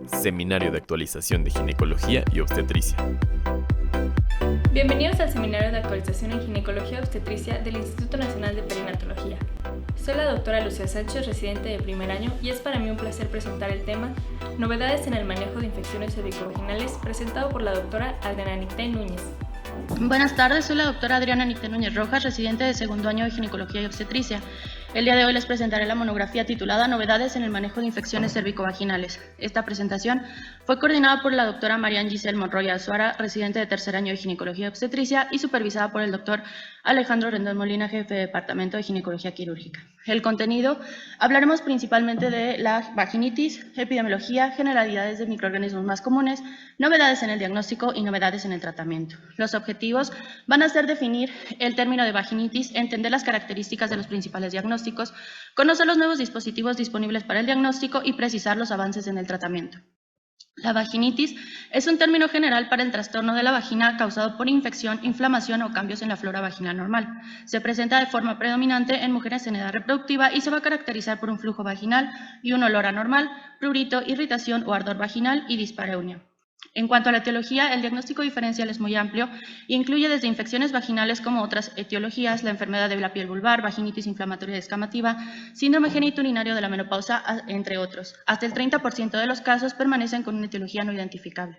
Seminario de Actualización de Ginecología y Obstetricia. Bienvenidos al Seminario de Actualización en Ginecología y Obstetricia del Instituto Nacional de Perinatología. Soy la doctora Lucía Sánchez, residente de primer año, y es para mí un placer presentar el tema Novedades en el manejo de infecciones cervicovaginales, presentado por la doctora Adriana Nicté Núñez. Buenas tardes, soy la doctora Adriana Nicté Núñez Rojas, residente de segundo año de Ginecología y Obstetricia. El día de hoy les presentaré la monografía titulada Novedades en el manejo de infecciones cervicovaginales. Esta presentación fue coordinada por la doctora Marian Giselle Monroy Azuara, residente de tercer año de Ginecología y Obstetricia, y supervisada por el doctor Alejandro Rendón Molina, jefe de Departamento de Ginecología Quirúrgica. El contenido: hablaremos principalmente de la vaginitis, epidemiología, generalidades de microorganismos más comunes, novedades en el diagnóstico y novedades en el tratamiento. Los objetivos van a ser definir el término de vaginitis, entender las características de los principales diagnósticos, conocer los nuevos dispositivos disponibles para el diagnóstico y precisar los avances en el tratamiento. La vaginitis es un término general para el trastorno de la vagina causado por infección, inflamación o cambios en la flora vaginal normal. Se presenta de forma predominante en mujeres en edad reproductiva y se va a caracterizar por un flujo vaginal y un olor anormal, prurito, irritación o ardor vaginal y dispareunia. En cuanto a la etiología, el diagnóstico diferencial es muy amplio e incluye desde infecciones vaginales como otras etiologías, la enfermedad de la piel vulvar, vaginitis inflamatoria descamativa, síndrome genitourinario de la menopausa, entre otros. Hasta el 30% de los casos permanecen con una etiología no identificable.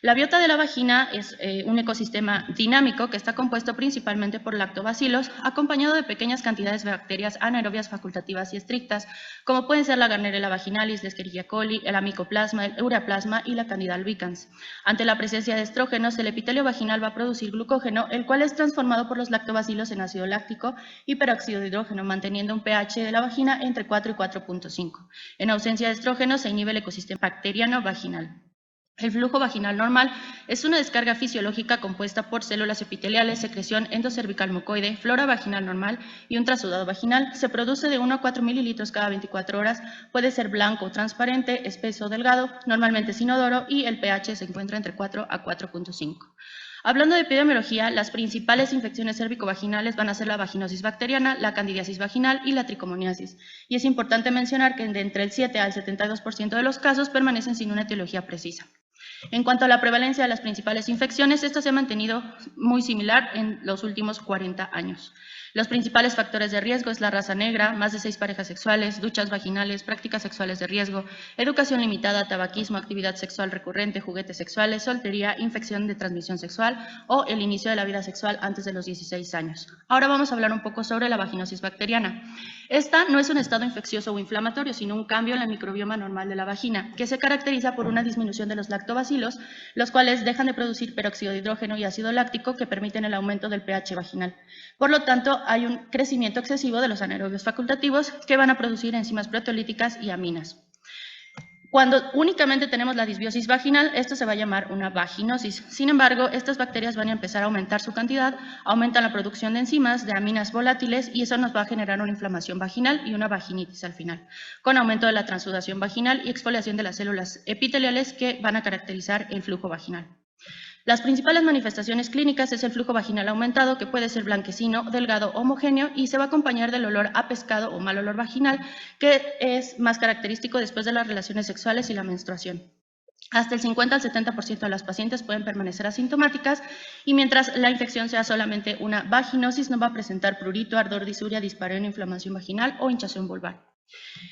La biota de la vagina es un ecosistema dinámico que está compuesto principalmente por lactobacilos, acompañado de pequeñas cantidades de bacterias anaerobias facultativas y estrictas, como pueden ser la Gardnerella vaginalis, la Escherichia coli, el Amicoplasma, el Ureaplasma y la Candida albicans. Ante la presencia de estrógenos, el epitelio vaginal va a producir glucógeno, el cual es transformado por los lactobacilos en ácido láctico y peróxido de hidrógeno, manteniendo un pH de la vagina entre 4 y 4.5. En ausencia de estrógenos, se inhibe el ecosistema bacteriano vaginal. El flujo vaginal normal es una descarga fisiológica compuesta por células epiteliales, secreción endocervical mucoide, flora vaginal normal y un trasudado vaginal. Se produce de 1 a 4 mililitros cada 24 horas, puede ser blanco o transparente, espeso o delgado, normalmente es inodoro y el pH se encuentra entre 4 a 4.5. Hablando de epidemiología, las principales infecciones cervicovaginales van a ser la vaginosis bacteriana, la candidiasis vaginal y la tricomoniasis. Y es importante mencionar que de entre el 7 al 72% de los casos permanecen sin una etiología precisa. En cuanto a la prevalencia de las principales infecciones, esta se ha mantenido muy similar en los últimos 40 años. Los principales factores de riesgo es la raza negra, más de 6 parejas sexuales, duchas vaginales, prácticas sexuales de riesgo, educación limitada, tabaquismo, actividad sexual recurrente, juguetes sexuales, soltería, infección de transmisión sexual o el inicio de la vida sexual antes de los 16 años. Ahora vamos a hablar un poco sobre la vaginosis bacteriana. Esta no es un estado infeccioso o inflamatorio, sino un cambio en el microbioma normal de la vagina, que se caracteriza por una disminución de los lactobacilos, los cuales dejan de producir peróxido de hidrógeno y ácido láctico que permiten el aumento del pH vaginal. Por lo tanto, hay un crecimiento excesivo de los anaerobios facultativos que van a producir enzimas proteolíticas y aminas. Cuando únicamente tenemos la disbiosis vaginal, esto se va a llamar una vaginosis. Sin embargo, estas bacterias van a empezar a aumentar su cantidad, aumentan la producción de enzimas, de aminas volátiles, y eso nos va a generar una inflamación vaginal y una vaginitis al final, con aumento de la transudación vaginal y exfoliación de las células epiteliales que van a caracterizar el flujo vaginal. Las principales manifestaciones clínicas es el flujo vaginal aumentado, que puede ser blanquecino, delgado, homogéneo, y se va a acompañar del olor a pescado o mal olor vaginal, que es más característico después de las relaciones sexuales y la menstruación. Hasta el 50 al 70% de las pacientes pueden permanecer asintomáticas, y mientras la infección sea solamente una vaginosis, no va a presentar prurito, ardor, disuria, dispareunia, inflamación vaginal o hinchazón vulvar.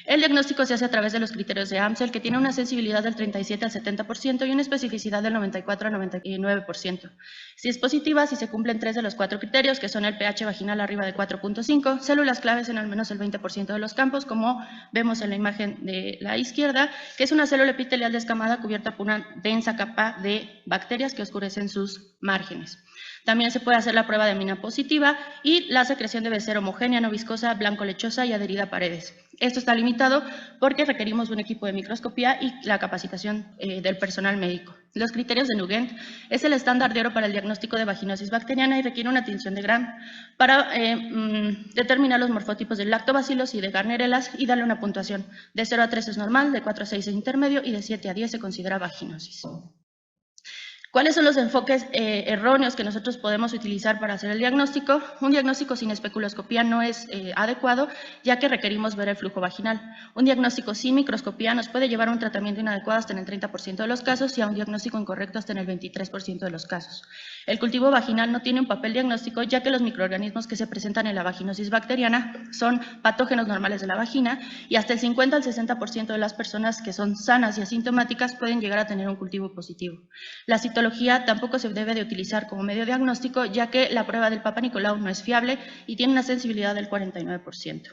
El diagnóstico se hace a través de los criterios de Amsel, que tiene una sensibilidad del 37 al 70% y una especificidad del 94 al 99%. Si es positiva, si se cumplen 3 de los 4 criterios, que son el pH vaginal arriba de 4.5, células claves en al menos el 20% de los campos, como vemos en la imagen de la izquierda, que es una célula epitelial descamada cubierta por una densa capa de bacterias que oscurecen sus márgenes. También se puede hacer la prueba de amina positiva, y la secreción debe ser homogénea, no viscosa, blanco-lechosa y adherida a paredes. Esto está limitado porque requerimos un equipo de microscopía y la capacitación del personal médico. Los criterios de Nugent es el estándar de oro para el diagnóstico de vaginosis bacteriana y requiere una tinción de Gram para determinar los morfotipos de lactobacilos y de Gardnerellas y darle una puntuación. De 0 a 3 es normal, de 4 a 6 es intermedio y de 7 a 10 se considera vaginosis. ¿Cuáles son los enfoques erróneos que nosotros podemos utilizar para hacer el diagnóstico? Un diagnóstico sin especuloscopía no es adecuado, ya que requerimos ver el flujo vaginal. Un diagnóstico sin microscopía nos puede llevar a un tratamiento inadecuado hasta en el 30% de los casos y a un diagnóstico incorrecto hasta en el 23% de los casos. El cultivo vaginal no tiene un papel diagnóstico, ya que los microorganismos que se presentan en la vaginosis bacteriana son patógenos normales de la vagina y hasta el 50 al 60% de las personas que son sanas y asintomáticas pueden llegar a tener un cultivo positivo. La citología tampoco se debe de utilizar como medio diagnóstico, ya que la prueba del Papa Nicolau no es fiable y tiene una sensibilidad del 49%.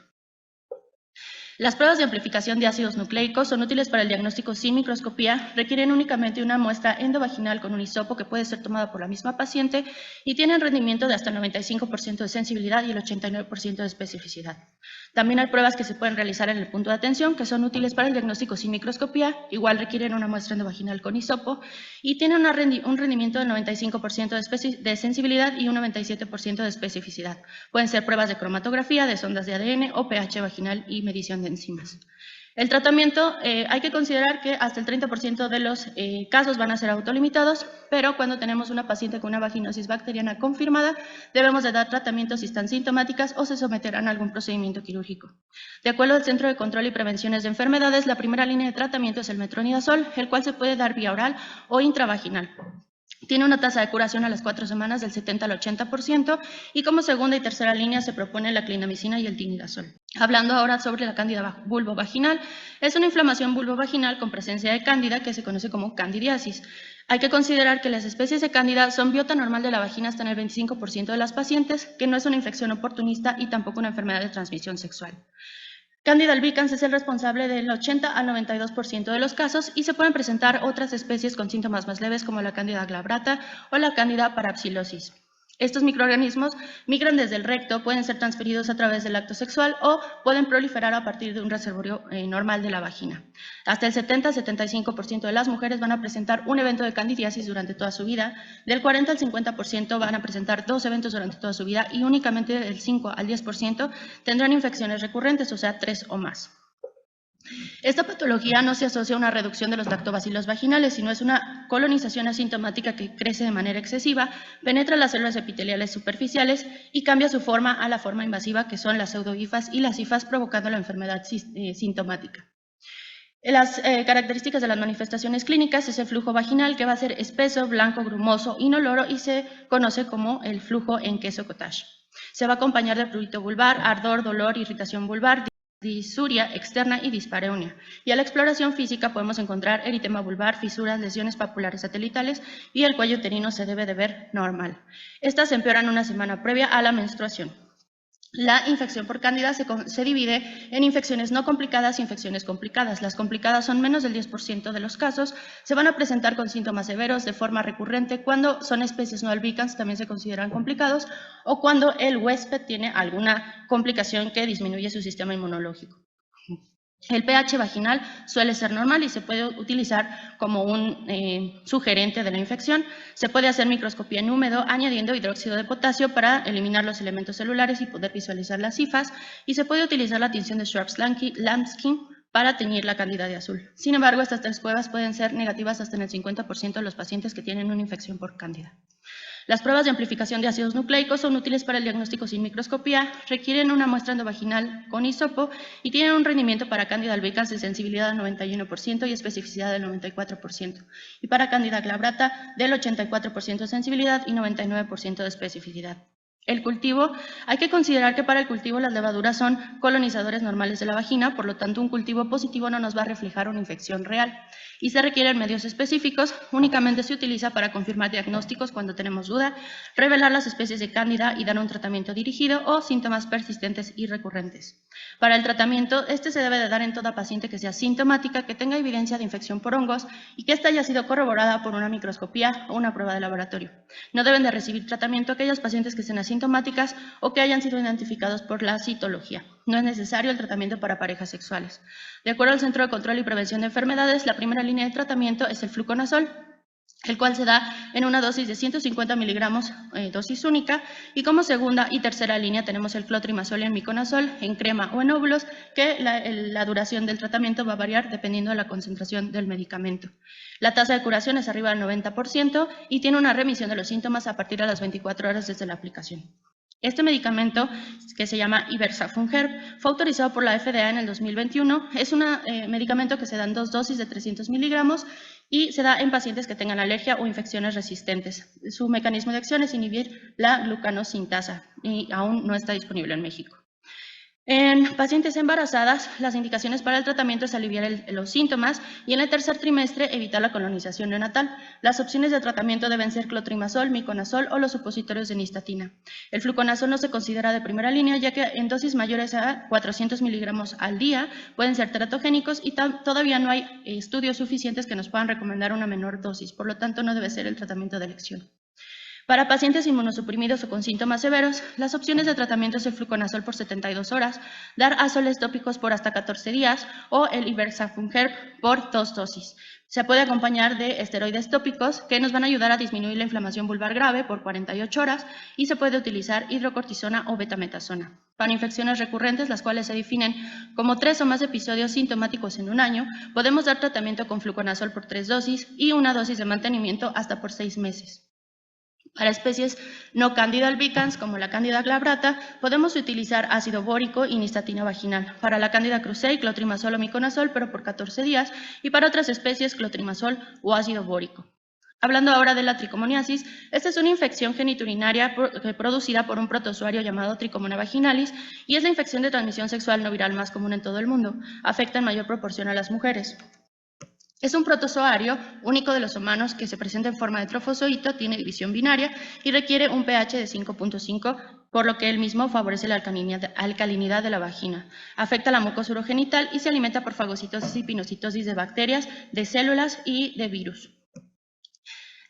Las pruebas de amplificación de ácidos nucleicos son útiles para el diagnóstico sin microscopía, requieren únicamente una muestra endovaginal con un hisopo que puede ser tomada por la misma paciente y tienen rendimiento de hasta el 95% de sensibilidad y el 89% de especificidad. También hay pruebas que se pueden realizar en el punto de atención que son útiles para el diagnóstico sin microscopía, igual requieren una muestra endovaginal con hisopo y tienen un rendimiento del 95% de sensibilidad y un 97% de especificidad. Pueden ser pruebas de cromatografía, de sondas de ADN o pH vaginal y medición de enzimas. El tratamiento, hay que considerar que hasta el 30% de los casos van a ser autolimitados, pero cuando tenemos una paciente con una vaginosis bacteriana confirmada, debemos de dar tratamientos si están sintomáticas o se someterán a algún procedimiento quirúrgico. De acuerdo al Centro de Control y Prevenciones de Enfermedades, la primera línea de tratamiento es el metronidazol, el cual se puede dar vía oral o intravaginal. Tiene una tasa de curación a las 4 semanas del 70 al 80% y como segunda y tercera línea se propone la clindamicina y el tinidazol. Hablando ahora sobre la cándida vulvovaginal, es una inflamación vulvovaginal con presencia de cándida que se conoce como candidiasis. Hay que considerar que las especies de cándida son biota normal de la vagina hasta en el 25% de las pacientes, que no es una infección oportunista y tampoco una enfermedad de transmisión sexual. Candida albicans es el responsable del 80 al 92% de los casos y se pueden presentar otras especies con síntomas más leves como la Candida glabrata o la Candida parapsilosis. Estos microorganismos migran desde el recto, pueden ser transferidos a través del acto sexual o pueden proliferar a partir de un reservorio normal de la vagina. Hasta el 70-75% de las mujeres van a presentar un evento de candidiasis durante toda su vida, del 40 al 50% van a presentar 2 eventos durante toda su vida y únicamente del 5 al 10% tendrán infecciones recurrentes, o sea, 3 o más. Esta patología no se asocia a una reducción de los lactobacilos vaginales, sino es una colonización asintomática que crece de manera excesiva, penetra las células epiteliales superficiales y cambia su forma a la forma invasiva, que son las pseudohifas y las hifas, provocando la enfermedad sintomática. Las características de las manifestaciones clínicas es el flujo vaginal, que va a ser espeso, blanco, grumoso, inoloro y se conoce como el flujo en queso cottage. Se va a acompañar de prurito vulvar, ardor, dolor, irritación vulvar, disuria externa y dispareunia. Y a la exploración física podemos encontrar eritema vulvar, fisuras, lesiones papulares satelitales y el cuello uterino se debe de ver normal. Estas empeoran una semana previa a la menstruación. La infección por cándida se divide en infecciones no complicadas y infecciones complicadas. Las complicadas son menos del 10% de los casos, se van a presentar con síntomas severos de forma recurrente cuando son especies no albicans, también se consideran complicados, o cuando el huésped tiene alguna complicación que disminuye su sistema inmunológico. El pH vaginal suele ser normal y se puede utilizar como un sugerente de la infección. Se puede hacer microscopía en húmedo añadiendo hidróxido de potasio para eliminar los elementos celulares y poder visualizar las hifas, y se puede utilizar la tinción de Schwartz-Lambskin para teñir la cándida de azul. Sin embargo, estas 3 pruebas pueden ser negativas hasta en el 50% de los pacientes que tienen una infección por cándida. Las pruebas de amplificación de ácidos nucleicos son útiles para el diagnóstico sin microscopía, requieren una muestra endovaginal con hisopo y tienen un rendimiento para Candida albicans de sensibilidad del 91% y especificidad del 94%, y para Candida glabrata del 84% de sensibilidad y 99% de especificidad. El cultivo, hay que considerar que para el cultivo las levaduras son colonizadores normales de la vagina, por lo tanto un cultivo positivo no nos va a reflejar una infección real y se requieren medios específicos. Únicamente se utiliza para confirmar diagnósticos cuando tenemos duda, revelar las especies de cándida y dar un tratamiento dirigido o síntomas persistentes y recurrentes. Para el tratamiento, este se debe de dar en toda paciente que sea sintomática, que tenga evidencia de infección por hongos y que ésta haya sido corroborada por una microscopía o una prueba de laboratorio. No deben de recibir tratamiento aquellos pacientes que estén asintomáticas o que hayan sido identificados por la citología. No es necesario el tratamiento para parejas sexuales. De acuerdo al Centro de Control y Prevención de Enfermedades, la primera línea de tratamiento es el fluconazol. el cual se da en una dosis de 150 miligramos, dosis única, y como segunda y tercera línea tenemos el clotrimazol y el miconazol en crema o en óvulos, que la duración del tratamiento va a variar dependiendo de la concentración del medicamento. La tasa de curación es arriba del 90% y tiene una remisión de los síntomas a partir de las 24 horas desde la aplicación. Este medicamento, que se llama Iversafungerp, fue autorizado por la FDA en el 2021. Es un medicamento que se da en 2 dosis de 300 miligramos y se da en pacientes que tengan alergia o infecciones resistentes. Su mecanismo de acción es inhibir la glucanosintasa y aún no está disponible en México. En pacientes embarazadas, las indicaciones para el tratamiento es aliviar los síntomas y en el tercer trimestre evitar la colonización neonatal. Las opciones de tratamiento deben ser clotrimazol, miconazol o los supositorios de nistatina. El fluconazol no se considera de primera línea, ya que en dosis mayores a 400 miligramos al día pueden ser teratogénicos y todavía no hay estudios suficientes que nos puedan recomendar una menor dosis, por lo tanto no debe ser el tratamiento de elección. Para pacientes inmunosuprimidos o con síntomas severos, las opciones de tratamiento es el fluconazol por 72 horas, dar azoles tópicos por hasta 14 días o el Iversafungerp por 2 dosis. Se puede acompañar de esteroides tópicos que nos van a ayudar a disminuir la inflamación vulvar grave por 48 horas y se puede utilizar hidrocortisona o betametasona. Para infecciones recurrentes, las cuales se definen como 3 o más episodios sintomáticos en un año, podemos dar tratamiento con fluconazol por 3 dosis y una dosis de mantenimiento hasta por 6 meses. Para especies no cándida albicans, como la cándida glabrata, podemos utilizar ácido bórico y nistatina vaginal. Para la cándida krusei, clotrimazol o miconazol, pero por 14 días. Y para otras especies, clotrimazol o ácido bórico. Hablando ahora de la tricomoniasis, esta es una infección geniturinaria producida por un protozoario llamado Trichomona vaginalis y es la infección de transmisión sexual no viral más común en todo el mundo. Afecta en mayor proporción a las mujeres. Es un protozoario único de los humanos que se presenta en forma de trofozoito, tiene división binaria y requiere un pH de 5.5, por lo que él mismo favorece la alcalinidad de la vagina. Afecta la mucosa urogenital y se alimenta por fagocitosis y pinocitosis de bacterias, de células y de virus.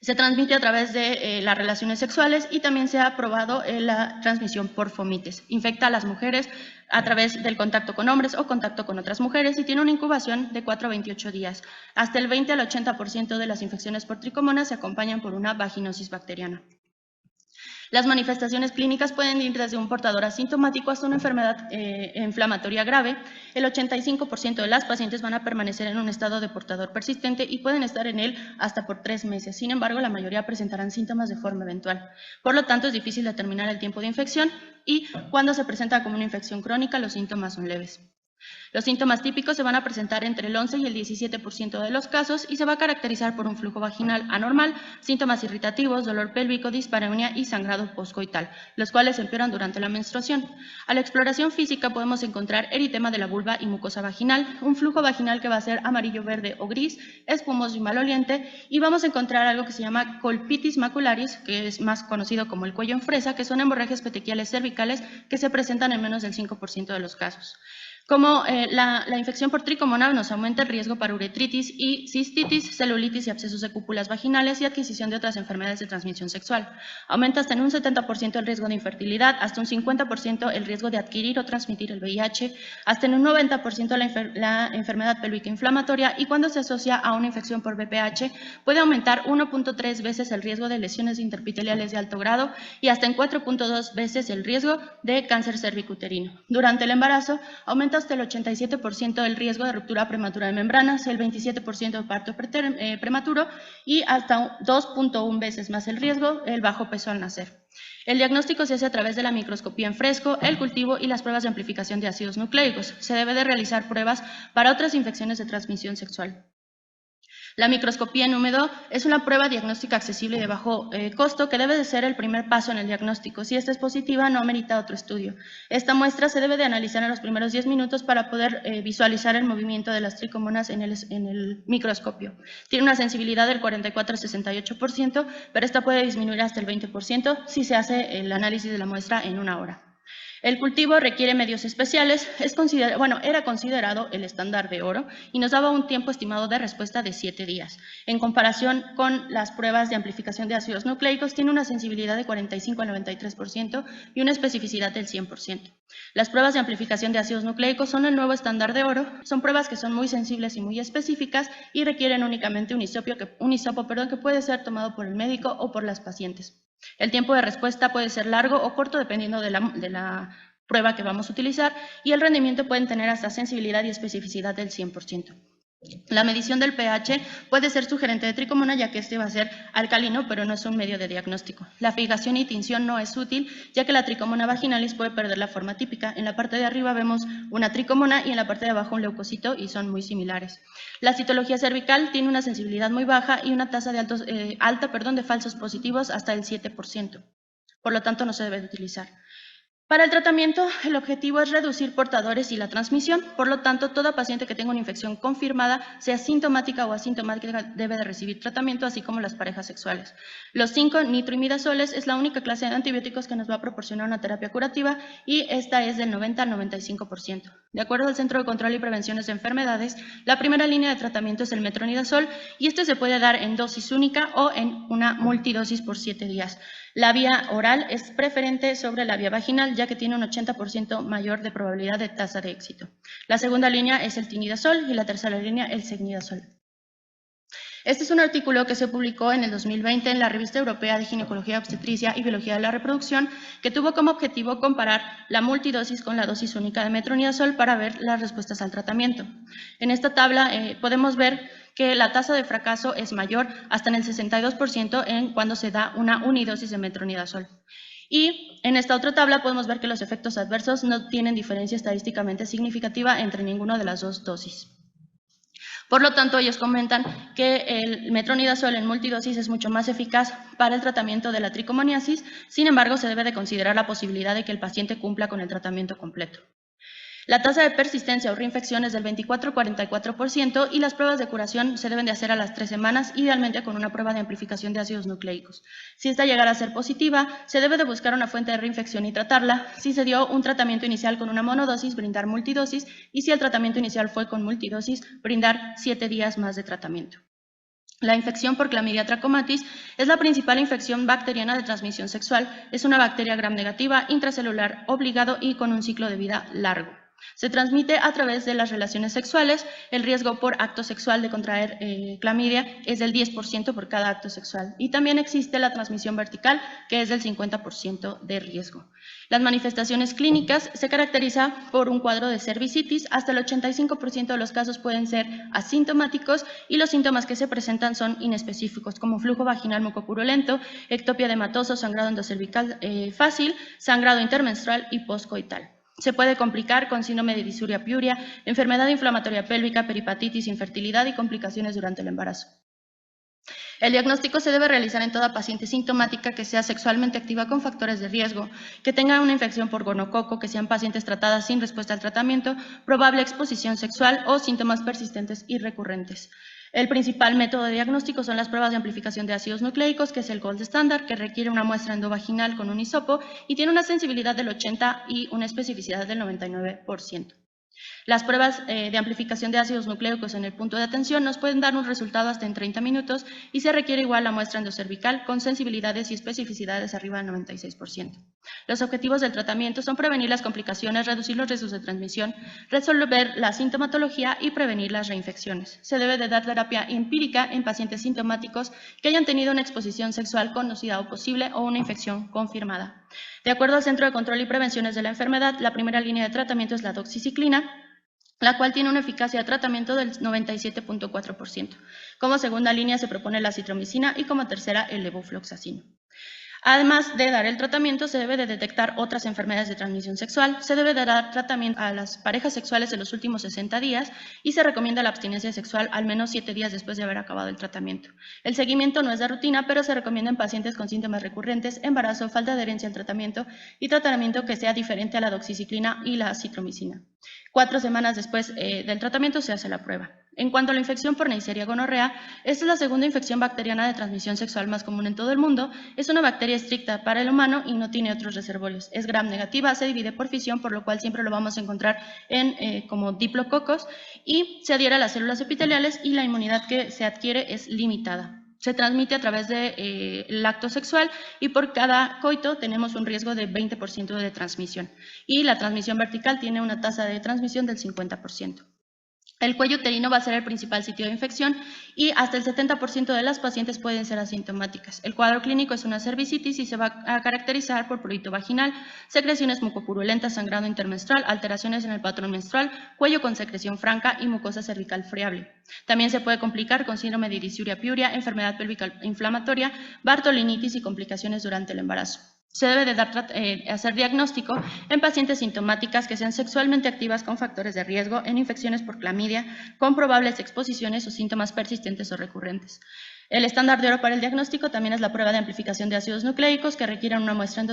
Se transmite a través de las relaciones sexuales y también se ha probado la transmisión por fomites. Infecta a las mujeres a través del contacto con hombres o contacto con otras mujeres y tiene una incubación de 4 a 28 días. Hasta el 20 al 80% de las infecciones por tricomonas se acompañan por una vaginosis bacteriana. Las manifestaciones clínicas pueden ir desde un portador asintomático hasta una enfermedad inflamatoria grave. El 85% de las pacientes van a permanecer en un estado de portador persistente y pueden estar en él hasta por 3 meses. Sin embargo, la mayoría presentarán síntomas de forma eventual. Por lo tanto, es difícil determinar el tiempo de infección y cuando se presenta como una infección crónica, los síntomas son leves. Los síntomas típicos se van a presentar entre el 11 y el 17% de los casos y se va a caracterizar por un flujo vaginal anormal, síntomas irritativos, dolor pélvico, dispareunia y sangrado postcoital, los cuales empeoran durante la menstruación. A la exploración física podemos encontrar eritema de la vulva y mucosa vaginal, un flujo vaginal que va a ser amarillo, verde o gris, espumoso y maloliente, y vamos a encontrar algo que se llama colpitis macularis, que es más conocido como el cuello en fresa, que son hemorragias petequiales cervicales que se presentan en menos del 5% de los casos. Como la infección por tricomona nos aumenta el riesgo para uretritis y cistitis, celulitis y abscesos de cúpulas vaginales y adquisición de otras enfermedades de transmisión sexual. Aumenta hasta en un 70% el riesgo de infertilidad, hasta un 50% el riesgo de adquirir o transmitir el VIH, hasta en un 90% la enfermedad pélvica inflamatoria y cuando se asocia a una infección por VPH puede aumentar 1.3 veces el riesgo de lesiones interepiteliales de alto grado y hasta en 4.2 veces el riesgo de cáncer cervicuterino. Durante el embarazo aumenta hasta el 87% el riesgo de ruptura prematura de membranas, el 27% de parto prematuro y hasta 2.1 veces más el riesgo el bajo peso al nacer. El diagnóstico se hace a través de la microscopía en fresco, el cultivo y las pruebas de amplificación de ácidos nucleicos. Se debe de realizar pruebas para otras infecciones de transmisión sexual. La microscopía en húmedo es una prueba diagnóstica accesible y de bajo costo que debe de ser el primer paso en el diagnóstico. Si esta es positiva, no amerita otro estudio. Esta muestra se debe de analizar en los primeros 10 minutos para poder visualizar el movimiento de las tricomonas en el microscopio. Tiene una sensibilidad del 44 a 68%, pero esta puede disminuir hasta el 20% si se hace el análisis de la muestra en 1 hora. El cultivo requiere medios especiales, era considerado el estándar de oro y nos daba un tiempo estimado de respuesta de 7 días. En comparación con las pruebas de amplificación de ácidos nucleicos, tiene una sensibilidad de 45 al 93% y una especificidad del 100%. Las pruebas de amplificación de ácidos nucleicos son el nuevo estándar de oro, son pruebas que son muy sensibles y muy específicas y requieren únicamente un hisopo que puede ser tomado por el médico o por las pacientes. El tiempo de respuesta puede ser largo o corto dependiendo de la prueba que vamos a utilizar y el rendimiento pueden tener hasta sensibilidad y especificidad del 100%. La medición del pH puede ser sugerente de tricomona, ya que este va a ser alcalino, pero no es un medio de diagnóstico. La fijación y tinción no es útil, ya que la tricomona vaginalis puede perder la forma típica. En la parte de arriba vemos una tricomona y en la parte de abajo un leucocito y son muy similares. La citología cervical tiene una sensibilidad muy baja y una tasa de alta de falsos positivos hasta el 7%. Por lo tanto, no se debe de utilizar. Para el tratamiento, el objetivo es reducir portadores y la transmisión. Por lo tanto, toda paciente que tenga una infección confirmada, sea sintomática o asintomática, debe de recibir tratamiento, así como las parejas sexuales. Los 5 nitroimidazoles es la única clase de antibióticos que nos va a proporcionar una terapia curativa y esta es del 90 al 95%. De acuerdo al Centro de Control y Prevenciones de Enfermedades, la primera línea de tratamiento es el metronidazol y este se puede dar en dosis única o en una multidosis por 7 días. La vía oral es preferente sobre la vía vaginal, ya que tiene un 80% mayor de probabilidad de tasa de éxito. La segunda línea es el tinidazol y la tercera línea el secnidazol. Este es un artículo que se publicó en el 2020 en la Revista Europea de Ginecología, Obstetricia y Biología de la Reproducción, que tuvo como objetivo comparar la multidosis con la dosis única de metronidazol para ver las respuestas al tratamiento. En esta tabla podemos ver que la tasa de fracaso es mayor hasta en el 62% cuando se da una unidosis de metronidazol. Y en esta otra tabla podemos ver que los efectos adversos no tienen diferencia estadísticamente significativa entre ninguna de las dos dosis. Por lo tanto, ellos comentan que el metronidazol en multidosis es mucho más eficaz para el tratamiento de la tricomoniasis, sin embargo, se debe de considerar la posibilidad de que el paciente cumpla con el tratamiento completo. La tasa de persistencia o reinfección es del 24-44% y las pruebas de curación se deben de hacer a las 3 semanas, idealmente con una prueba de amplificación de ácidos nucleicos. Si esta llegara a ser positiva, se debe de buscar una fuente de reinfección y tratarla. Si se dio un tratamiento inicial con una monodosis, brindar multidosis, y si el tratamiento inicial fue con multidosis, brindar 7 días más de tratamiento. La infección por Clamidia trachomatis es la principal infección bacteriana de transmisión sexual. Es una bacteria gram negativa, intracelular, obligado y con un ciclo de vida largo. Se transmite a través de las relaciones sexuales. El riesgo por acto sexual de contraer clamidia es del 10% por cada acto sexual. Y también existe la transmisión vertical, que es del 50% de riesgo. Las manifestaciones clínicas se caracterizan por un cuadro de cervicitis. Hasta el 85% de los casos pueden ser asintomáticos y los síntomas que se presentan son inespecíficos, como flujo vaginal mucopurulento, ectopia de hematoso, sangrado endocervical fácil, sangrado intermenstrual y poscoital. Se puede complicar con síndrome de disuria piuria, enfermedad inflamatoria pélvica, peripatitis, infertilidad y complicaciones durante el embarazo. El diagnóstico se debe realizar en toda paciente sintomática que sea sexualmente activa con factores de riesgo, que tenga una infección por gonococo, que sean pacientes tratadas sin respuesta al tratamiento, probable exposición sexual o síntomas persistentes y recurrentes. El principal método de diagnóstico son las pruebas de amplificación de ácidos nucleicos, que es el gold standard, que requiere una muestra endovaginal con un hisopo y tiene una sensibilidad del 80% y una especificidad del 99%. Las pruebas de amplificación de ácidos nucleicos en el punto de atención nos pueden dar un resultado hasta en 30 minutos y se requiere igual la muestra endocervical con sensibilidades y especificidades arriba del 96%. Los objetivos del tratamiento son prevenir las complicaciones, reducir los riesgos de transmisión, resolver la sintomatología y prevenir las reinfecciones. Se debe de dar terapia empírica en pacientes sintomáticos que hayan tenido una exposición sexual conocida o posible o una infección confirmada. De acuerdo al Centro de Control y Prevenciones de la Enfermedad, la primera línea de tratamiento es la doxiciclina, la cual tiene una eficacia de tratamiento del 97.4%. Como segunda línea se propone la citromicina y como tercera el levofloxacino. Además de dar el tratamiento, se debe de detectar otras enfermedades de transmisión sexual, se debe de dar tratamiento a las parejas sexuales en los últimos 60 días y se recomienda la abstinencia sexual al menos 7 días después de haber acabado el tratamiento. El seguimiento no es de rutina, pero se recomienda en pacientes con síntomas recurrentes, embarazo, falta de adherencia al tratamiento y tratamiento que sea diferente a la doxiciclina y la citromicina. 4 semanas después del tratamiento se hace la prueba. En cuanto a la infección por Neisseria gonorrea, esta es la segunda infección bacteriana de transmisión sexual más común en todo el mundo. Es una bacteria estricta para el humano y no tiene otros reservorios. Es gram negativa, se divide por fisión, por lo cual siempre lo vamos a encontrar como diplococos, y se adhiere a las células epiteliales y la inmunidad que se adquiere es limitada. Se transmite a través del acto sexual y por cada coito tenemos un riesgo de 20% de transmisión. Y la transmisión vertical tiene una tasa de transmisión del 50%. El cuello uterino va a ser el principal sitio de infección y hasta el 70% de las pacientes pueden ser asintomáticas. El cuadro clínico es una cervicitis y se va a caracterizar por prurito vaginal, secreciones mucopurulentas, sangrado intermenstrual, alteraciones en el patrón menstrual, cuello con secreción franca y mucosa cervical friable. También se puede complicar con síndrome de disuria piuria, enfermedad pélvica inflamatoria, bartolinitis y complicaciones durante el embarazo. Se debe de hacer diagnóstico en pacientes sintomáticas que sean sexualmente activas con factores de riesgo, en infecciones por clamidia, con probables exposiciones o síntomas persistentes o recurrentes. El estándar de oro para el diagnóstico también es la prueba de amplificación de ácidos nucleicos que requieren una muestra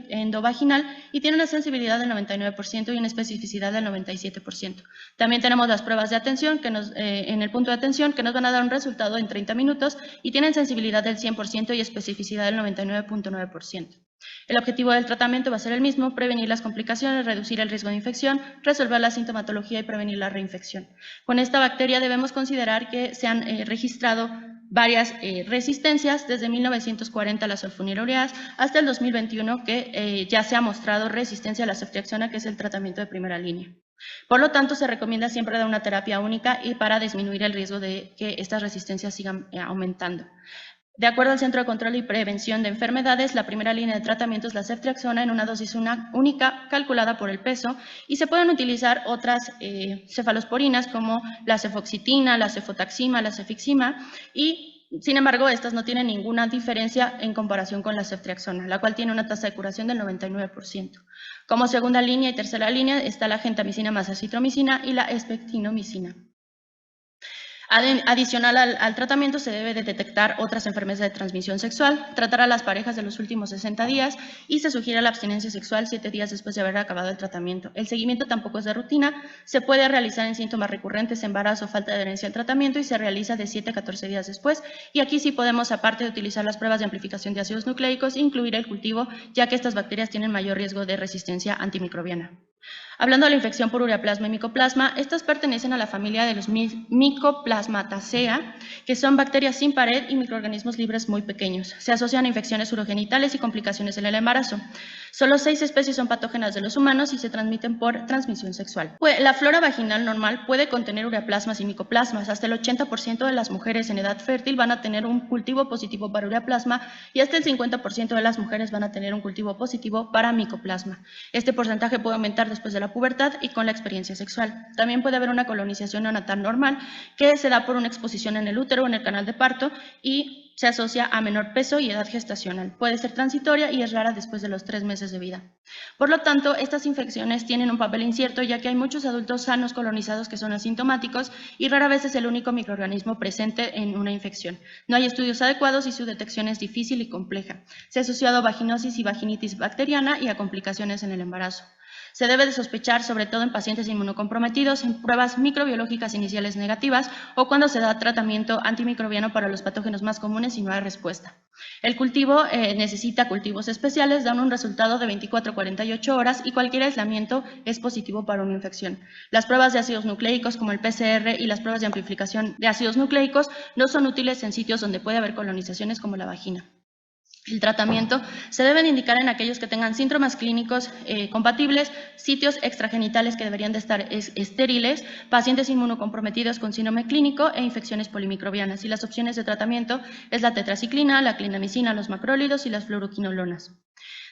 endovaginal y tiene una sensibilidad del 99% y una especificidad del 97%. También tenemos las pruebas de atención en el punto de atención que nos van a dar un resultado en 30 minutos y tienen sensibilidad del 100% y especificidad del 99.9%. El objetivo del tratamiento va a ser el mismo: prevenir las complicaciones, reducir el riesgo de infección, resolver la sintomatología y prevenir la reinfección. Con esta bacteria debemos considerar que se han registrado varias resistencias desde 1940 a las sulfonilureas hasta el 2021 que ya se ha mostrado resistencia a la ceftriaxona, que es el tratamiento de primera línea. Por lo tanto, se recomienda siempre dar una terapia única y para disminuir el riesgo de que estas resistencias sigan aumentando. De acuerdo al Centro de Control y Prevención de Enfermedades, la primera línea de tratamiento es la ceftriaxona en una dosis única calculada por el peso, y se pueden utilizar otras cefalosporinas como la cefoxitina, la cefotaxima, la cefixima, y sin embargo estas no tienen ninguna diferencia en comparación con la ceftriaxona, la cual tiene una tasa de curación del 99%. Como segunda línea y tercera línea está la gentamicina más acitromicina y la espectinomicina. Adicional al tratamiento, se debe de detectar otras enfermedades de transmisión sexual, tratar a las parejas de los últimos 60 días y se sugiere la abstinencia sexual 7 días después de haber acabado el tratamiento. El seguimiento tampoco es de rutina, se puede realizar en síntomas recurrentes, embarazo o falta de adherencia al tratamiento, y se realiza de 7 a 14 días después. Y aquí sí podemos, aparte de utilizar las pruebas de amplificación de ácidos nucleicos, incluir el cultivo, ya que estas bacterias tienen mayor riesgo de resistencia antimicrobiana. Hablando de la infección por ureaplasma y micoplasma, estas pertenecen a la familia de los Mycoplasmataceae, que son bacterias sin pared y microorganismos libres muy pequeños. Se asocian a infecciones urogenitales y complicaciones en el embarazo. Solo 6 especies son patógenas de los humanos y se transmiten por transmisión sexual. La flora vaginal normal puede contener ureaplasmas y micoplasmas. Hasta el 80% de las mujeres en edad fértil van a tener un cultivo positivo para ureaplasma y hasta el 50% de las mujeres van a tener un cultivo positivo para micoplasma. Este porcentaje puede aumentar después de la pubertad y con la experiencia sexual. También puede haber una colonización neonatal normal que se da por una exposición en el útero o en el canal de parto y se asocia a menor peso y edad gestacional. Puede ser transitoria y es rara después de los 3 meses de vida. Por lo tanto, estas infecciones tienen un papel incierto, ya que hay muchos adultos sanos colonizados que son asintomáticos y rara vez es el único microorganismo presente en una infección. No hay estudios adecuados y su detección es difícil y compleja. Se ha asociado a vaginosis y vaginitis bacteriana y a complicaciones en el embarazo. Se debe de sospechar, sobre todo en pacientes inmunocomprometidos, en pruebas microbiológicas iniciales negativas o cuando se da tratamiento antimicrobiano para los patógenos más comunes y no hay respuesta. El cultivo necesita cultivos especiales, dan un resultado de 24 a 48 horas y cualquier aislamiento es positivo para una infección. Las pruebas de ácidos nucleicos como el PCR y las pruebas de amplificación de ácidos nucleicos no son útiles en sitios donde puede haber colonizaciones como la vagina. El tratamiento se debe indicar en aquellos que tengan síntomas clínicos compatibles, sitios extragenitales que deberían de estar estériles, pacientes inmunocomprometidos con síndrome clínico e infecciones polimicrobianas. Y las opciones de tratamiento es la tetraciclina, la clindamicina, los macrólidos y las fluoroquinolonas.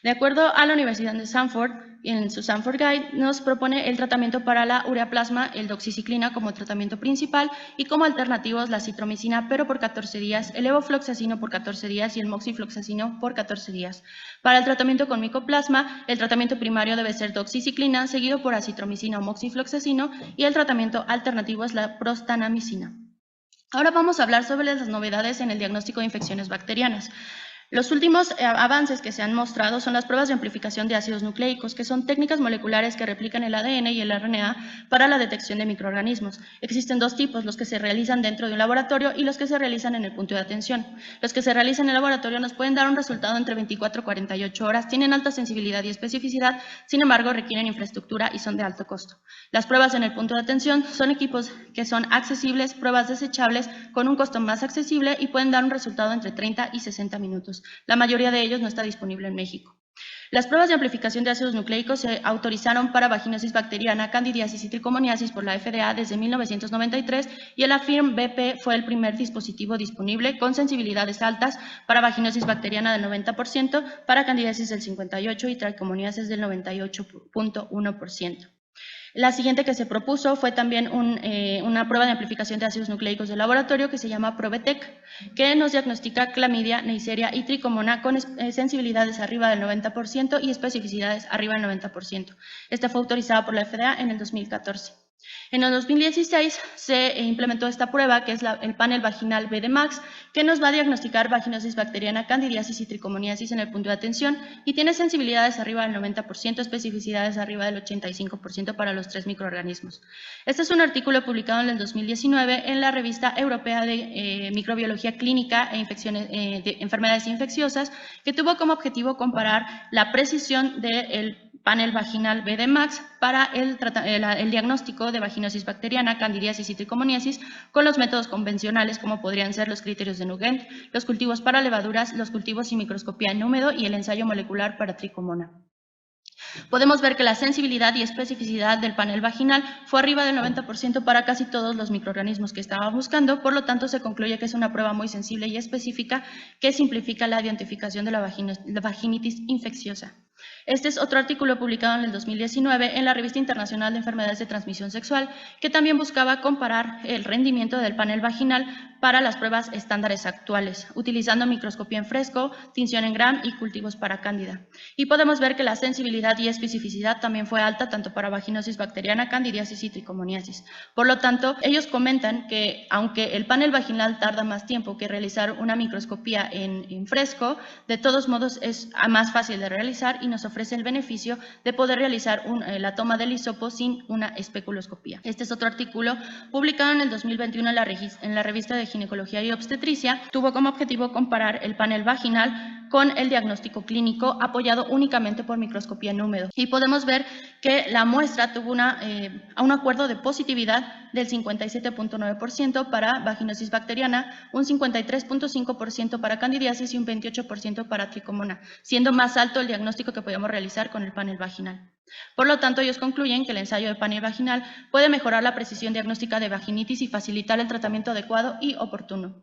De acuerdo a la Universidad de Stanford, en su Stanford Guide, nos propone el tratamiento para la ureaplasma, el doxiciclina como tratamiento principal y como alternativos la citromicina, pero por 14 días, el levofloxacino por 14 días y el moxifloxacino por 14 días. Para el tratamiento con micoplasma, el tratamiento primario debe ser doxiciclina, seguido por acitromicina o moxifloxacino, y el tratamiento alternativo es la prostanamicina. Ahora vamos a hablar sobre las novedades en el diagnóstico de infecciones bacterianas. Los últimos avances que se han mostrado son las pruebas de amplificación de ácidos nucleicos, que son técnicas moleculares que replican el ADN y el RNA para la detección de microorganismos. Existen dos tipos, los que se realizan dentro de un laboratorio y los que se realizan en el punto de atención. Los que se realizan en el laboratorio nos pueden dar un resultado entre 24 y 48 horas, tienen alta sensibilidad y especificidad, sin embargo requieren infraestructura y son de alto costo. Las pruebas en el punto de atención son equipos que son accesibles, pruebas desechables con un costo más accesible y pueden dar un resultado entre 30 y 60 minutos. La mayoría de ellos no está disponible en México. Las pruebas de amplificación de ácidos nucleicos se autorizaron para vaginosis bacteriana, candidiasis y tricomoniasis por la FDA desde 1993 y el Afirm BP fue el primer dispositivo disponible con sensibilidades altas para vaginosis bacteriana del 90%, para candidiasis del 58% y tricomoniasis del 98.1%. La siguiente que se propuso fue también una prueba de amplificación de ácidos nucleicos de laboratorio que se llama Probetec, que nos diagnostica clamidia, neisseria y tricomona con sensibilidades arriba del 90% y especificidades arriba del 90%. Esta fue autorizada por la FDA en el 2014. En el 2016 se implementó esta prueba, que es el panel vaginal BDMAX, que nos va a diagnosticar vaginosis bacteriana, candidiasis y tricomoniasis en el punto de atención y tiene sensibilidades arriba del 90%, especificidades arriba del 85% para los 3 microorganismos. Este es un artículo publicado en el 2019 en la revista europea de microbiología clínica e de enfermedades infecciosas, que tuvo como objetivo comparar la precisión del panel vaginal BDMAX para el diagnóstico de vaginosis bacteriana, candidiasis y tricomoniasis con los métodos convencionales como podrían ser los criterios de Nugent, los cultivos para levaduras, los cultivos sin microscopía en húmedo y el ensayo molecular para tricomona. Podemos ver que la sensibilidad y especificidad del panel vaginal fue arriba del 90% para casi todos los microorganismos que estaba buscando, por lo tanto se concluye que es una prueba muy sensible y específica que simplifica la identificación de la vaginitis infecciosa. Este es otro artículo publicado en el 2019 en la Revista Internacional de Enfermedades de Transmisión Sexual, que también buscaba comparar el rendimiento del panel vaginal para las pruebas estándares actuales, utilizando microscopía en fresco, tinción en Gram y cultivos para cándida. Y podemos ver que la sensibilidad y especificidad también fue alta tanto para vaginosis bacteriana, candidiasis y tricomoniasis. Por lo tanto, ellos comentan que aunque el panel vaginal tarda más tiempo que realizar una microscopía en fresco, de todos modos es más fácil de realizar y nos ofrece el beneficio de poder realizar la toma del hisopo sin una especuloscopía. Este es otro artículo publicado en el 2021 en la revista de Ginecología y Obstetricia. Tuvo como objetivo comparar el panel vaginal con el diagnóstico clínico apoyado únicamente por microscopía en húmedo. Y podemos ver que la muestra tuvo un acuerdo de positividad del 57.9% para vaginosis bacteriana, un 53.5% para candidiasis y un 28% para tricomona, siendo más alto el diagnóstico que podíamos realizar con el panel vaginal. Por lo tanto, ellos concluyen que el ensayo de panel vaginal puede mejorar la precisión diagnóstica de vaginitis y facilitar el tratamiento adecuado y oportuno.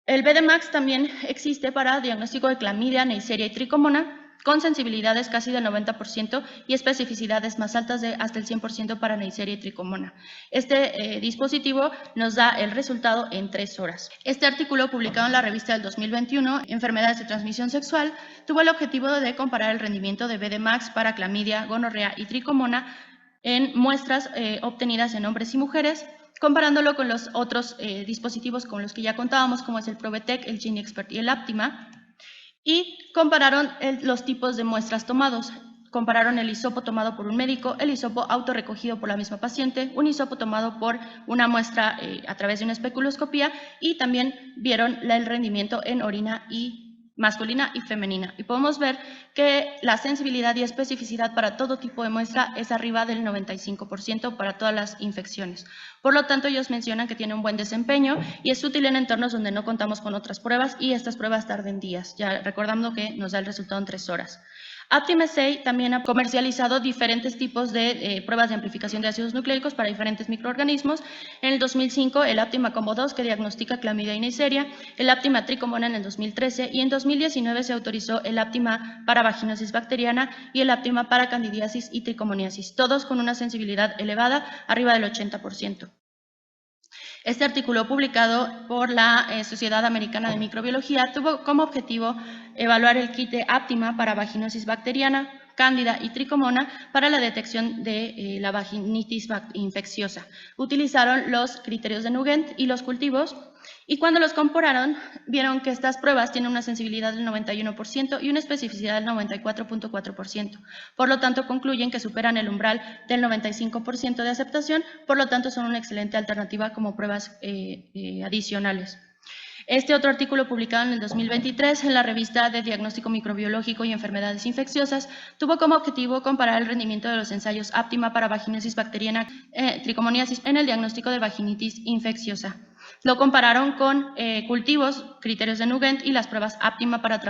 El BDMAX también existe para diagnóstico de clamidia, neisseria y tricomona, con sensibilidades casi del 90% y especificidades más altas de hasta el 100% para neisseria y tricomona. Este dispositivo nos da el resultado en 3 horas. Este artículo, publicado en la revista del 2021, Enfermedades de Transmisión Sexual, tuvo el objetivo de comparar el rendimiento de BDMAX para clamidia, gonorrea y tricomona en muestras obtenidas en hombres y mujeres, comparándolo con los otros dispositivos con los que ya contábamos, como es el Probetec, el GeneXpert y el Aptima, y compararon los tipos de muestras tomados. Compararon el hisopo tomado por un médico, el hisopo autorrecogido por la misma paciente, un hisopo tomado por una muestra a través de una especuloscopía y también vieron el rendimiento en orina masculina y femenina. Y podemos ver que la sensibilidad y especificidad para todo tipo de muestra es arriba del 95% para todas las infecciones. Por lo tanto, ellos mencionan que tiene un buen desempeño y es útil en entornos donde no contamos con otras pruebas y estas pruebas tarden días, ya recordando que nos da el resultado en 3 horas. AptimSA también ha comercializado diferentes tipos de pruebas de amplificación de ácidos nucleicos para diferentes microorganismos. En el 2005, el Aptima Combo 2, que diagnostica clamidia y neisseria, el Aptima Tricomona en el 2013 y en 2019 se autorizó el Aptima para vaginosis bacteriana y el Aptima para candidiasis y tricomoniasis, todos con una sensibilidad elevada, arriba del 80%. Este artículo, publicado por la Sociedad Americana de Microbiología, tuvo como objetivo evaluar el kit de Aptima para vaginosis bacteriana, cándida y tricomona para la detección de la vaginitis infecciosa. Utilizaron los criterios de Nugent y los cultivos, y cuando los compararon, vieron que estas pruebas tienen una sensibilidad del 91% y una especificidad del 94.4%. Por lo tanto, concluyen que superan el umbral del 95% de aceptación, por lo tanto, son una excelente alternativa como pruebas adicionales. Este otro artículo, publicado en el 2023 en la revista de Diagnóstico Microbiológico y Enfermedades Infecciosas, tuvo como objetivo comparar el rendimiento de los ensayos Aptima para vaginosis bacteriana tricomoniasis en el diagnóstico de vaginitis infecciosa. Lo compararon con cultivos, criterios de Nugent y las pruebas Aptima para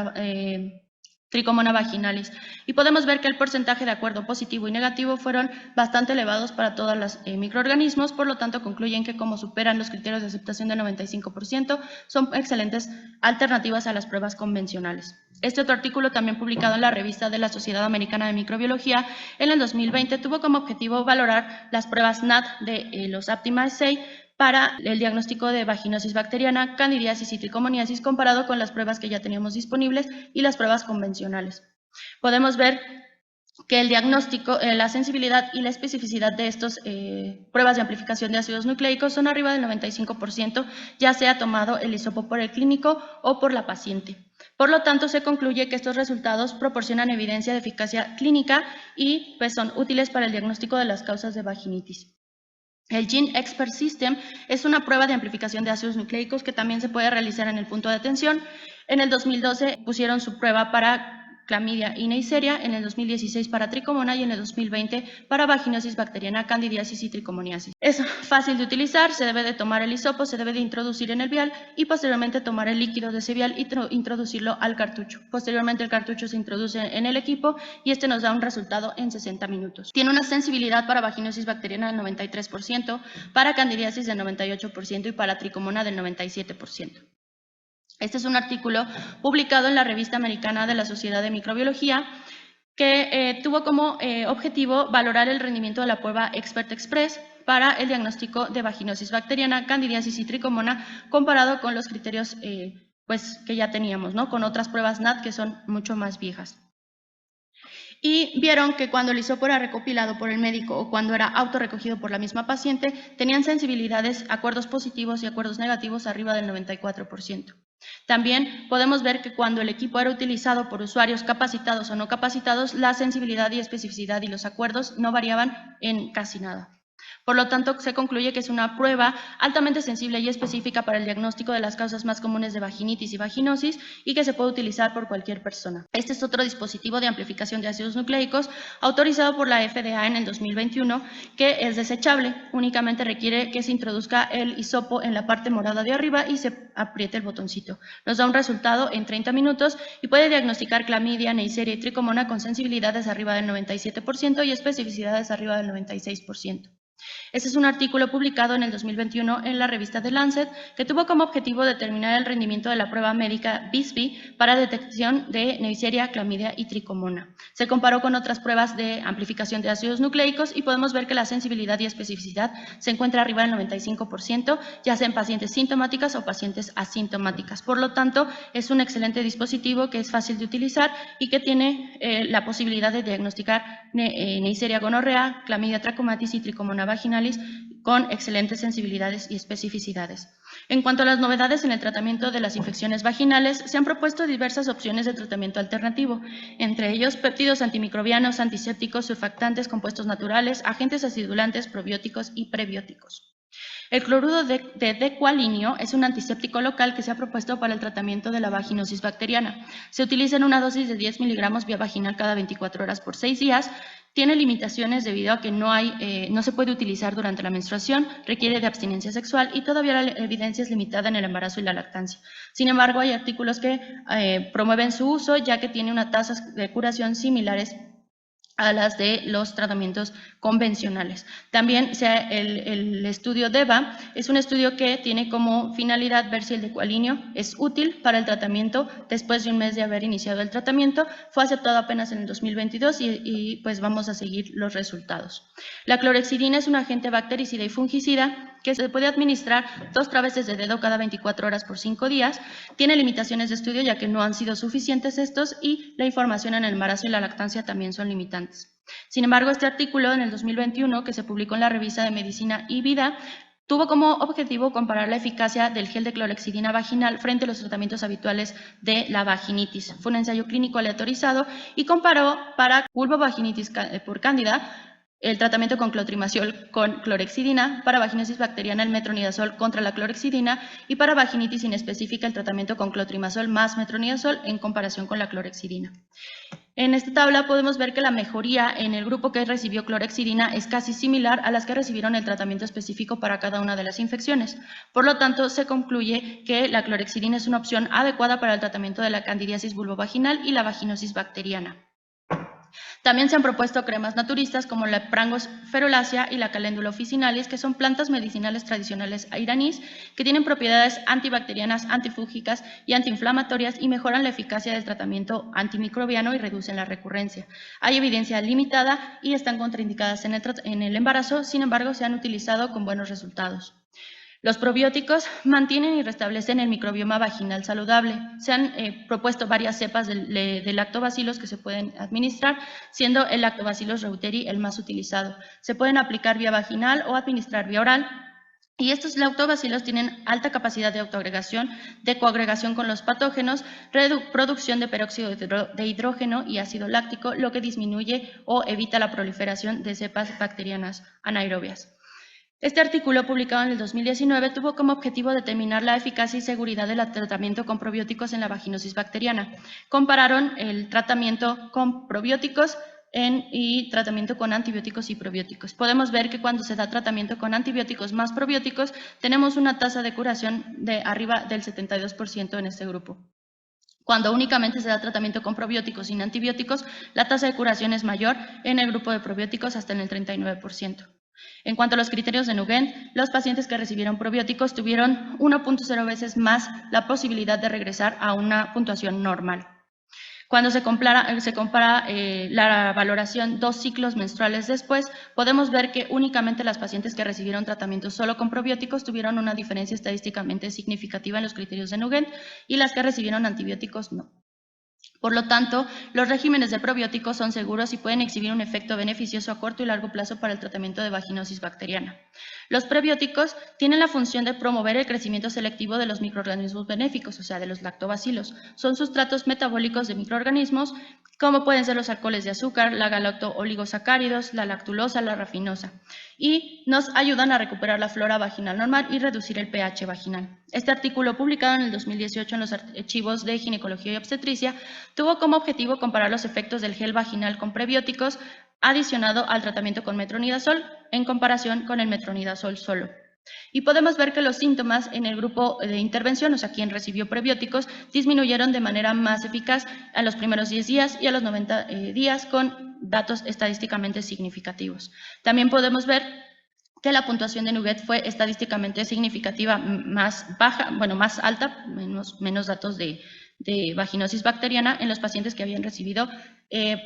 Tricomona vaginalis. Y podemos ver que el porcentaje de acuerdo positivo y negativo fueron bastante elevados para todos los microorganismos, por lo tanto concluyen que como superan los criterios de aceptación del 95%, son excelentes alternativas a las pruebas convencionales. Este otro artículo, también publicado en la revista de la Sociedad Americana de Microbiología en el 2020, tuvo como objetivo valorar las pruebas NAT de los Aptima Assay para el diagnóstico de vaginosis bacteriana, candidiasis y tricomoniasis comparado con las pruebas que ya teníamos disponibles y las pruebas convencionales. Podemos ver que el diagnóstico, la sensibilidad y la especificidad de estas pruebas de amplificación de ácidos nucleicos son arriba del 95%, ya sea tomado el hisopo por el clínico o por la paciente. Por lo tanto, se concluye que estos resultados proporcionan evidencia de eficacia clínica y pues, son útiles para el diagnóstico de las causas de vaginitis. El Gene Expert System es una prueba de amplificación de ácidos nucleicos que también se puede realizar en el punto de atención. En el 2012 pusieron su prueba para clamidia y neisseria, en el 2016 para tricomona y en el 2020 para vaginosis bacteriana, candidiasis y tricomoniasis. Es fácil de utilizar, se debe de tomar el hisopo, se debe de introducir en el vial y posteriormente tomar el líquido de ese vial y introducirlo al cartucho. Posteriormente el cartucho se introduce en el equipo y este nos da un resultado en 60 minutos. Tiene una sensibilidad para vaginosis bacteriana del 93%, para candidiasis del 98% y para tricomona del 97%. Este es un artículo publicado en la revista americana de la Sociedad de Microbiología que tuvo como objetivo valorar el rendimiento de la prueba Expert Express para el diagnóstico de vaginosis bacteriana, candidiasis y tricomona comparado con los criterios que ya teníamos, ¿no? Con otras pruebas NAT que son mucho más viejas. Y vieron que cuando el hisopo era recopilado por el médico o cuando era autorrecogido por la misma paciente, tenían sensibilidades, acuerdos positivos y acuerdos negativos arriba del 94%. También podemos ver que cuando el equipo era utilizado por usuarios capacitados o no capacitados, la sensibilidad y especificidad y los acuerdos no variaban en casi nada. Por lo tanto, se concluye que es una prueba altamente sensible y específica para el diagnóstico de las causas más comunes de vaginitis y vaginosis y que se puede utilizar por cualquier persona. Este es otro dispositivo de amplificación de ácidos nucleicos autorizado por la FDA en el 2021 que es desechable. Únicamente requiere que se introduzca el hisopo en la parte morada de arriba y se apriete el botoncito. Nos da un resultado en 30 minutos y puede diagnosticar clamidia, neisseria y tricomona con sensibilidades arriba del 97% y especificidades arriba del 96%. Este es un artículo publicado en el 2021 en la revista The Lancet que tuvo como objetivo determinar el rendimiento de la prueba médica BISBI para detección de neisseria, clamidia y tricomona. Se comparó con otras pruebas de amplificación de ácidos nucleicos y podemos ver que la sensibilidad y especificidad se encuentra arriba del 95%, ya sea en pacientes sintomáticas o pacientes asintomáticas. Por lo tanto, es un excelente dispositivo que es fácil de utilizar y que tiene la posibilidad de diagnosticar neisseria gonorrea, clamidia trachomatis y tricomona vaginalis con excelentes sensibilidades y especificidades. En cuanto a las novedades en el tratamiento de las infecciones vaginales, se han propuesto diversas opciones de tratamiento alternativo, entre ellos péptidos antimicrobianos, antisépticos, surfactantes, compuestos naturales, agentes acidulantes, probióticos y prebióticos. El cloruro de decualinio es un antiséptico local que se ha propuesto para el tratamiento de la vaginosis bacteriana. Se utiliza en una dosis de 10 miligramos vía vaginal cada 24 horas por 6 días. Tiene limitaciones debido a que no se puede utilizar durante la menstruación, requiere de abstinencia sexual y todavía la evidencia es limitada en el embarazo y la lactancia. Sin embargo, hay artículos que promueven su uso ya que tiene unas tasas de curación similares a las de los tratamientos convencionales. También el estudio DEVA es un estudio que tiene como finalidad ver si el decualinio es útil para el tratamiento después de un mes de haber iniciado el tratamiento. Fue aceptado apenas en el 2022 y pues vamos a seguir los resultados. La clorhexidina es un agente bactericida y fungicida que se puede administrar 2 traveses de dedo cada 24 horas por 5 días. Tiene limitaciones de estudio ya que no han sido suficientes estos y la información en el embarazo y la lactancia también son limitantes. Sin embargo, este artículo en el 2021 que se publicó en la revista de Medicina y Vida tuvo como objetivo comparar la eficacia del gel de clorhexidina vaginal frente a los tratamientos habituales de la vaginitis. Fue un ensayo clínico aleatorizado y comparó para vulvovaginitis por cándida el tratamiento con clotrimazol con clorhexidina, para vaginosis bacteriana el metronidazol contra la clorhexidina y para vaginitis inespecífica el tratamiento con clotrimazol más metronidazol en comparación con la clorhexidina. En esta tabla podemos ver que la mejoría en el grupo que recibió clorhexidina es casi similar a las que recibieron el tratamiento específico para cada una de las infecciones. Por lo tanto, se concluye que la clorhexidina es una opción adecuada para el tratamiento de la candidiasis vulvovaginal y la vaginosis bacteriana. También se han propuesto cremas naturistas como la Prangos ferulacea y la Calendula officinalis, que son plantas medicinales tradicionales iraníes que tienen propiedades antibacterianas, antifúngicas y antiinflamatorias y mejoran la eficacia del tratamiento antimicrobiano y reducen la recurrencia. Hay evidencia limitada y están contraindicadas en el embarazo, sin embargo se han utilizado con buenos resultados. Los probióticos mantienen y restablecen el microbioma vaginal saludable. Se han propuesto varias cepas de lactobacilos que se pueden administrar, siendo el Lactobacillus reuteri el más utilizado. Se pueden aplicar vía vaginal o administrar vía oral. Y estos lactobacilos tienen alta capacidad de autoagregación, de coagregación con los patógenos, producción de peróxido de hidrógeno y ácido láctico, lo que disminuye o evita la proliferación de cepas bacterianas anaerobias. Este artículo, publicado en el 2019, tuvo como objetivo determinar la eficacia y seguridad del tratamiento con probióticos en la vaginosis bacteriana. Compararon el tratamiento con probióticos y tratamiento con antibióticos y probióticos. Podemos ver que cuando se da tratamiento con antibióticos más probióticos, tenemos una tasa de curación de arriba del 72% en este grupo. Cuando únicamente se da tratamiento con probióticos sin antibióticos, la tasa de curación es mayor en el grupo de probióticos hasta en el 39%. En cuanto a los criterios de Nugent, los pacientes que recibieron probióticos tuvieron 1.0 veces más la posibilidad de regresar a una puntuación normal. Cuando se compara la valoración 2 ciclos menstruales después, podemos ver que únicamente las pacientes que recibieron tratamiento solo con probióticos tuvieron una diferencia estadísticamente significativa en los criterios de Nugent y las que recibieron antibióticos no. Por lo tanto, los regímenes de probióticos son seguros y pueden exhibir un efecto beneficioso a corto y largo plazo para el tratamiento de vaginosis bacteriana. Los prebióticos tienen la función de promover el crecimiento selectivo de los microorganismos benéficos, o sea, de los lactobacilos. Son sustratos metabólicos de microorganismos, como pueden ser los alcoholes de azúcar, la galacto-oligosacáridos, la lactulosa, la rafinosa, y nos ayudan a recuperar la flora vaginal normal y reducir el pH vaginal. Este artículo, publicado en el 2018 en los archivos de ginecología y obstetricia, tuvo como objetivo comparar los efectos del gel vaginal con prebióticos adicionado al tratamiento con metronidazol en comparación con el metronidazol solo. Y podemos ver que los síntomas en el grupo de intervención, o sea, quien recibió prebióticos, disminuyeron de manera más eficaz a los primeros 10 días y a los 90 días con datos estadísticamente significativos. También podemos ver que la puntuación de Nugent fue estadísticamente significativa más baja, bueno, más alta, menos datos de vaginosis bacteriana en los pacientes que habían recibido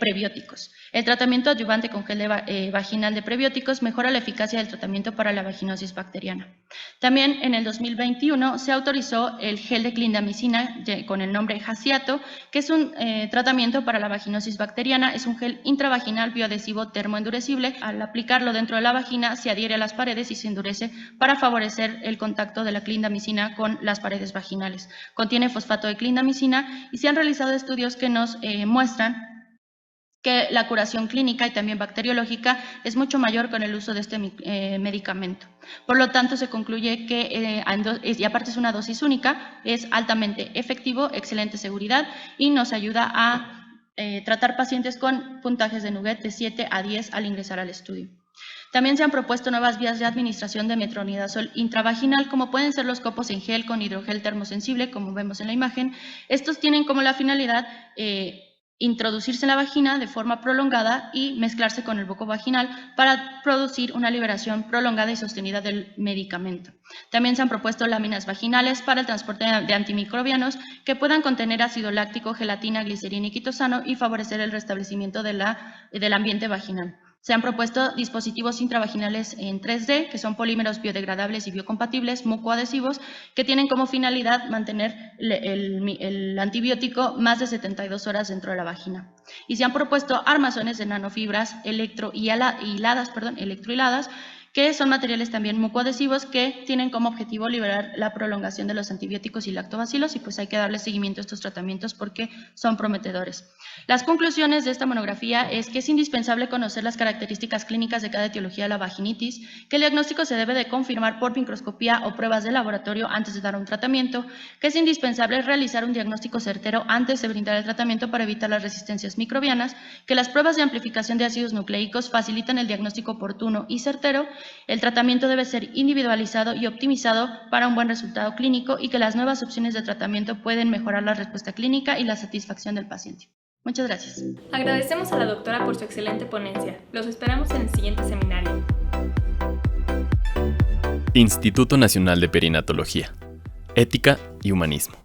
prebióticos. El tratamiento adyuvante con gel vaginal de prebióticos mejora la eficacia del tratamiento para la vaginosis bacteriana. También en el 2021 se autorizó el gel de clindamicina con el nombre Jaciato, que es un tratamiento para la vaginosis bacteriana. Es un gel intravaginal bioadhesivo termoendurecible. Al aplicarlo dentro de la vagina se adhiere a las paredes y se endurece para favorecer el contacto de la clindamicina con las paredes vaginales. Contiene fosfato de clindamicina y se han realizado estudios que nos muestran que la curación clínica y también bacteriológica es mucho mayor con el uso de este medicamento. Por lo tanto, se concluye que, y aparte es una dosis única, es altamente efectivo, excelente seguridad y nos ayuda a tratar pacientes con puntajes de Nugent de 7 a 10 al ingresar al estudio. También se han propuesto nuevas vías de administración de metronidazol intravaginal, como pueden ser los copos en gel con hidrogel termosensible, como vemos en la imagen. Estos tienen como la finalidad introducirse en la vagina de forma prolongada y mezclarse con el buco vaginal para producir una liberación prolongada y sostenida del medicamento. También se han propuesto láminas vaginales para el transporte de antimicrobianos que puedan contener ácido láctico, gelatina, glicerina y quitosano y favorecer el restablecimiento del ambiente vaginal. Se han propuesto dispositivos intravaginales en 3D, que son polímeros biodegradables y biocompatibles, mucoadhesivos, que tienen como finalidad mantener el antibiótico más de 72 horas dentro de la vagina. Y se han propuesto armazones de nanofibras electrohiladas, que son materiales también mucoadhesivos que tienen como objetivo liberar la prolongación de los antibióticos y lactobacilos, y pues hay que darle seguimiento a estos tratamientos porque son prometedores. Las conclusiones de esta monografía es que es indispensable conocer las características clínicas de cada etiología de la vaginitis, que el diagnóstico se debe de confirmar por microscopía o pruebas de laboratorio antes de dar un tratamiento, que es indispensable realizar un diagnóstico certero antes de brindar el tratamiento para evitar las resistencias microbianas, que las pruebas de amplificación de ácidos nucleicos facilitan el diagnóstico oportuno y certero, el tratamiento debe ser individualizado y optimizado para un buen resultado clínico y que las nuevas opciones de tratamiento pueden mejorar la respuesta clínica y la satisfacción del paciente. Muchas gracias. Agradecemos a la doctora por su excelente ponencia. Los esperamos en el siguiente seminario. Instituto Nacional de Perinatología, Ética y Humanismo.